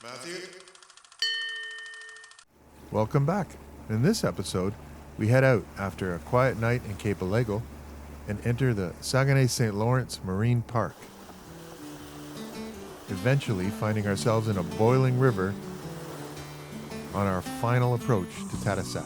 Matthew. Welcome back. In this episode, we head out after a quiet night in Cape Lego and enter the Saguenay-St. Lawrence Marine Park, eventually finding ourselves in a boiling river on our final approach to Tadoussac.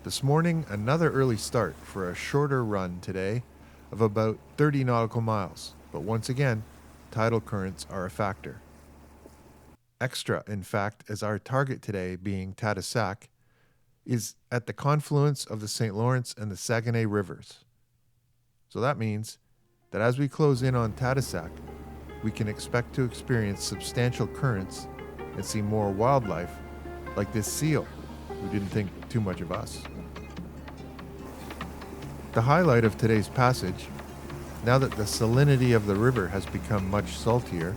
This morning, another early start for a shorter run today of about 30 nautical miles, but once again, tidal currents are a factor. Extra, in fact, as our target today, being Tadoussac, is at the confluence of the St. Lawrence and the Saguenay rivers. So that means that as we close in on Tadoussac, we can expect to experience substantial currents and see more wildlife like this seal, who didn't think too much of us. The highlight of today's passage, now that the salinity of the river has become much saltier,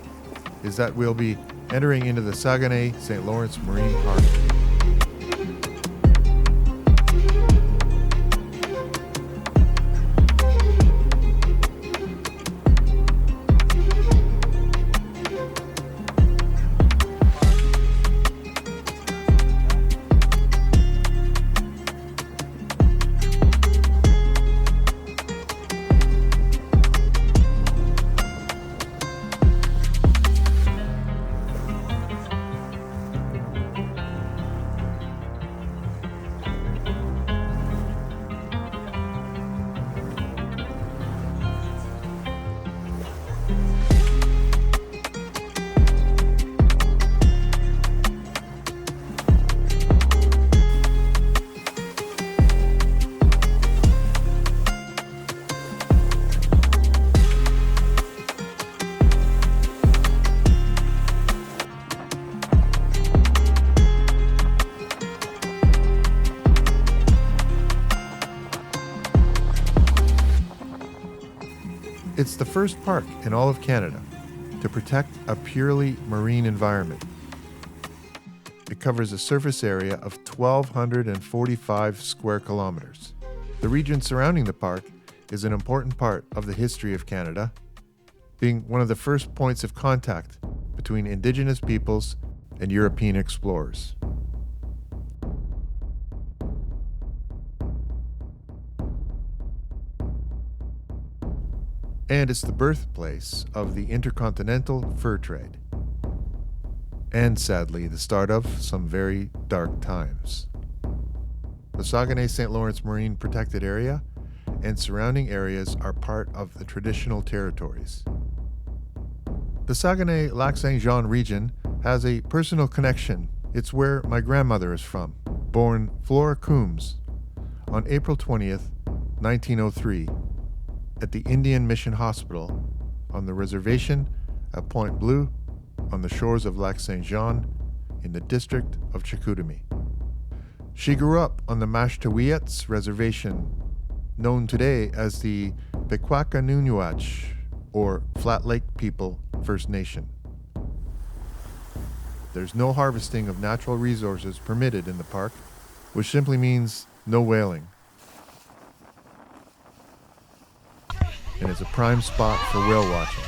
is that we'll be entering into the Saguenay-St. Lawrence Marine Park. It's the first park in all of Canada to protect a purely marine environment. It covers a surface area of 1,245 square kilometers. The region surrounding the park is an important part of the history of Canada, being one of the first points of contact between Indigenous peoples and European explorers. And it's the birthplace of the intercontinental fur trade. And sadly, the start of some very dark times. The Saguenay-St. Lawrence Marine Protected Area and surrounding areas are part of the traditional territories. The Saguenay-Lac-Saint-Jean region has a personal connection. It's where my grandmother is from, born Flora Coombs on April 20th, 1903, at the Indian Mission Hospital on the reservation at Point Bleu on the shores of Lac Saint-Jean in the district of Chicoutimi. She grew up on the Mashtaweyats Reservation, known today as the Pequaqununuach, or Flat Lake People First Nation. There's no harvesting of natural resources permitted in the park, which simply means no whaling. And it's a prime spot for whale watching.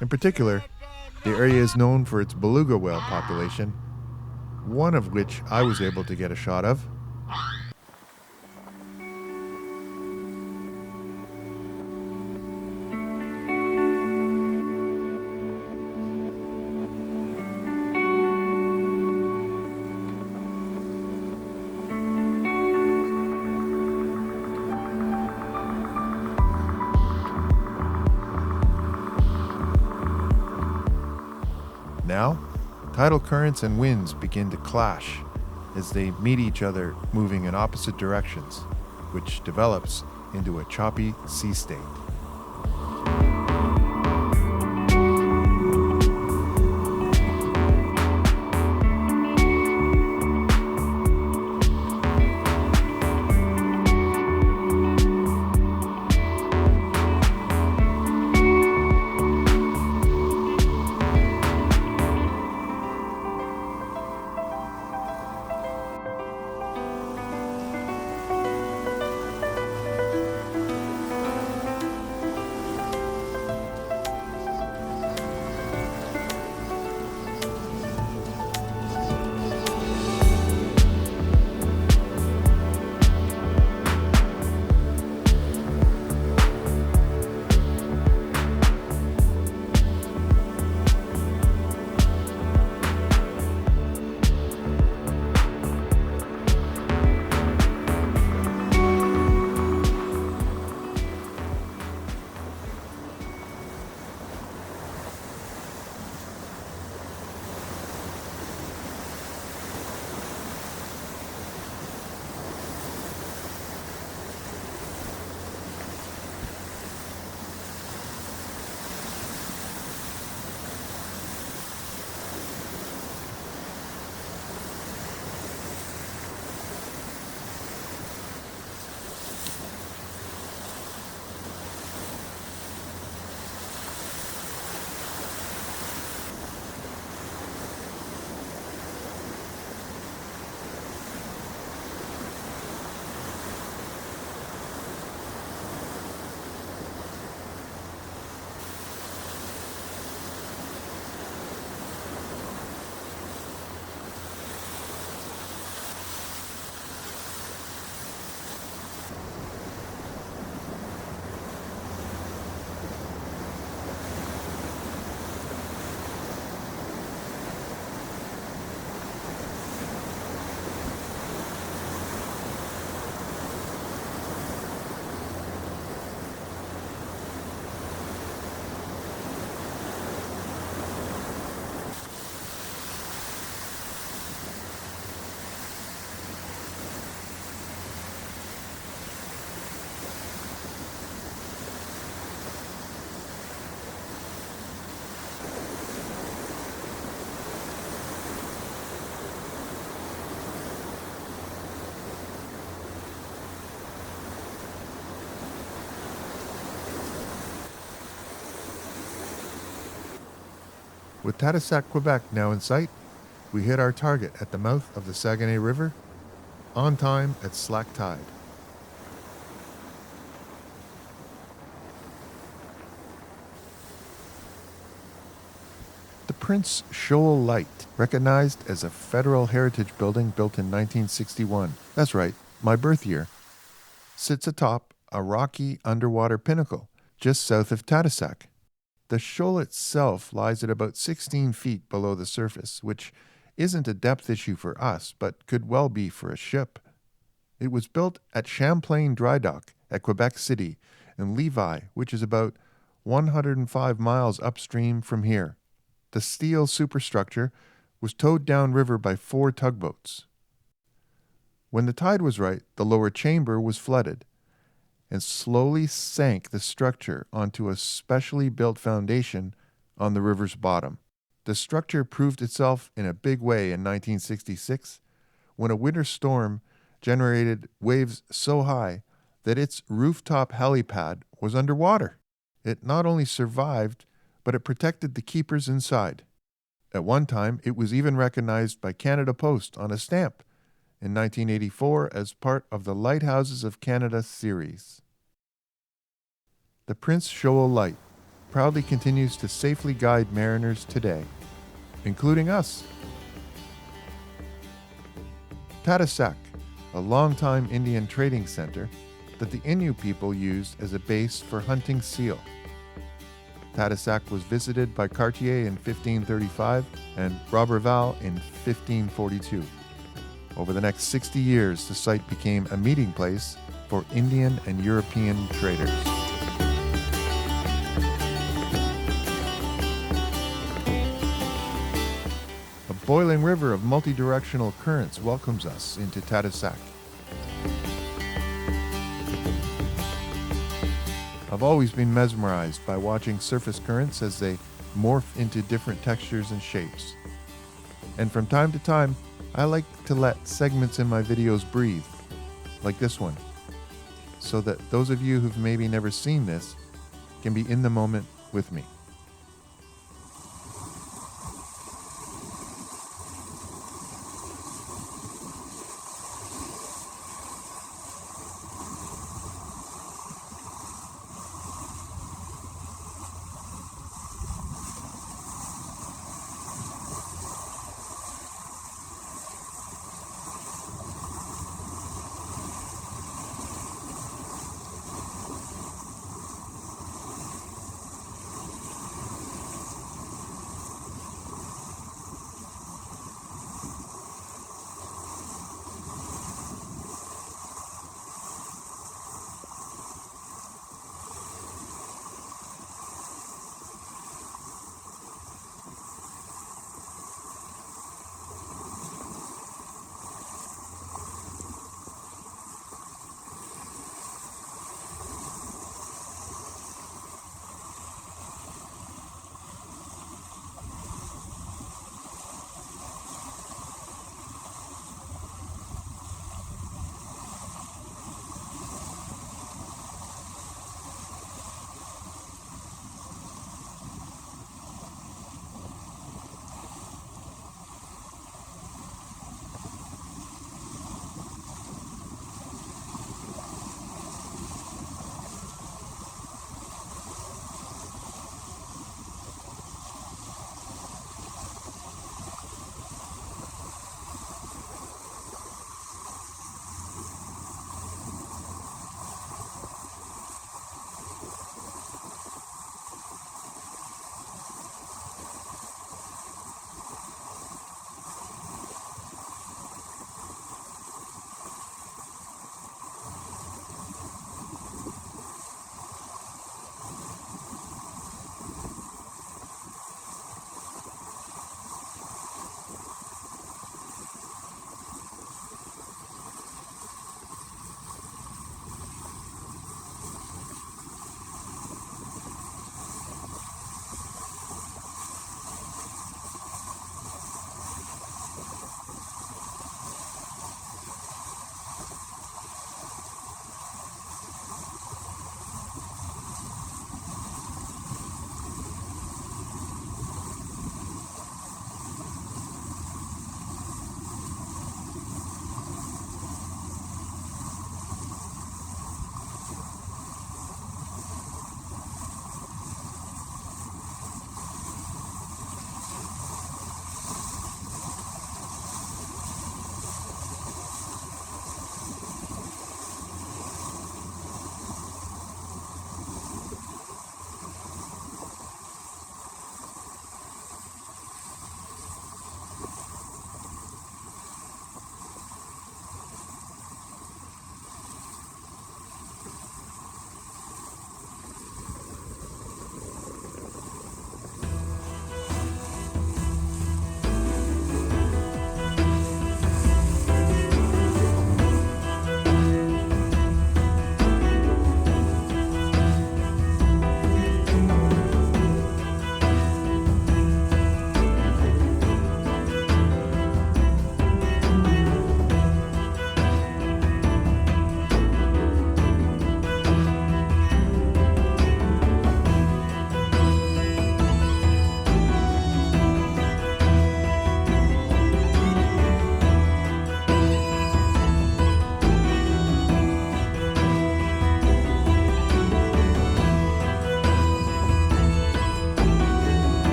In particular, the area is known for its beluga whale population, one of which I was able to get a shot of. Now, tidal currents and winds begin to clash as they meet each other, moving in opposite directions, which develops into a choppy sea state. With Tadoussac, Quebec now in sight, we hit our target at the mouth of the Saguenay River, on time at slack tide. The Prince Shoal Light, recognized as a federal heritage building built in 1961, that's right, my birth year, sits atop a rocky underwater pinnacle just south of Tadoussac. The shoal itself lies at about 16 feet below the surface, which isn't a depth issue for us, but could well be for a ship. It was built at Champlain Dry Dock at Quebec City and Levi, which is about 105 miles upstream from here. The steel superstructure was towed downriver by 4 tugboats. When the tide was right, the lower chamber was flooded and slowly sank the structure onto a specially built foundation on the river's bottom. The structure proved itself in a big way in 1966 when a winter storm generated waves so high that its rooftop helipad was underwater. It not only survived, but it protected the keepers inside. At one time, it was even recognized by Canada Post on a stamp in 1984 as part of the Lighthouses of Canada series. The Prince Shoal Light proudly continues to safely guide mariners today, including us. Tadoussac, a longtime Indian trading center that the Innu people used as a base for hunting seal. Tadoussac was visited by Cartier in 1535 and Roberval in 1542. Over the next 60 years, the site became a meeting place for Indian and European traders. A boiling river of multi-directional currents welcomes us into Tadoussac. I've always been mesmerized by watching surface currents as they morph into different textures and shapes. And from time to time, I like to let segments in my videos breathe, like this one, so that those of you who've maybe never seen this can be in the moment with me.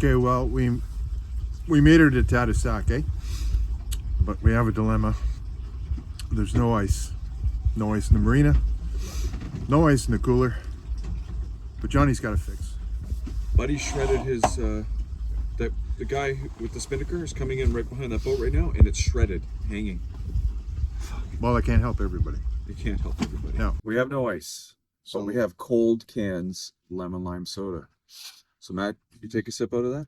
Okay, well, we made her to Tadoussac, eh? But we have a dilemma. There's no ice. No ice in the marina. No ice in the cooler. But Johnny's got a fix. Buddy shredded his, the guy with the spinnaker is coming in right behind that boat right now, and it's shredded, hanging. Well, I can't help everybody. You can't help everybody. No. We have no ice, so we have cold cans lemon lime soda. So Matt, you take a sip out of that?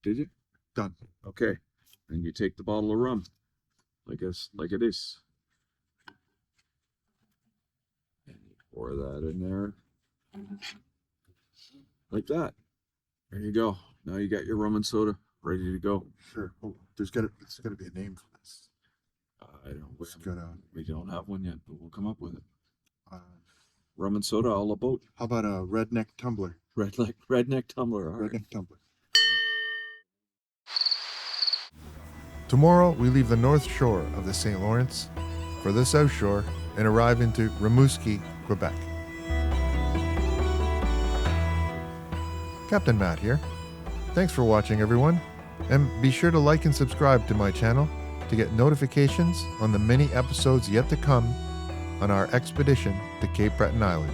Did you? Done. Okay. And you take the bottle of rum, like it is. And you pour that in there. Like that. There you go. Now you got your rum and soda ready to go. Sure. Oh, there's gotta be a name for this. We don't have one yet, but we'll come up with it. Uh, Rum and soda all about. How about a redneck tumbler? Redneck tumbler. All right. Redneck tumbler. Tomorrow we leave the north shore of the St. Lawrence for the south shore and arrive into Rimouski, Quebec. Captain Matt here. Thanks for watching, everyone, and be sure to like and subscribe to my channel to get notifications on the many episodes yet to come on our expedition to Cape Breton Island.